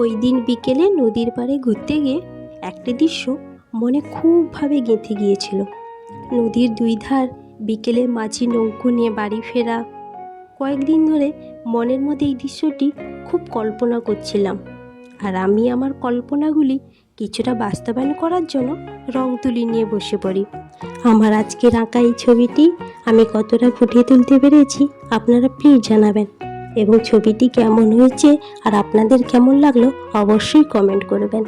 ওই দিন বিকেলে নদীর পাড়ে ঘুরতে গিয়ে একটা দৃশ্য মনে খুবভাবে গেঁথে গিয়েছিল। নদীর দুই ধার বিকেলে মাঝি নৌকো নিয়ে বাড়ি ফেরা। কয়েকদিন ধরে মনের মধ্যে এই দৃশ্যটি খুব কল্পনা করছিলাম, আর আমি আমার কল্পনাগুলি কিছুটা বাস্তবায়ন করার জন্য রং তুলি নিয়ে বসে পড়ি। আমার আজকের আঁকা এই ছবিটি আমি কতটা ফুটিয়ে তুলতে পেরেছি আপনারা প্লিজ জানাবেন, এবং ছবিটি কেমন হয়েছে আর আপনাদের কেমন লাগলো অবশ্যই কমেন্ট করবেন।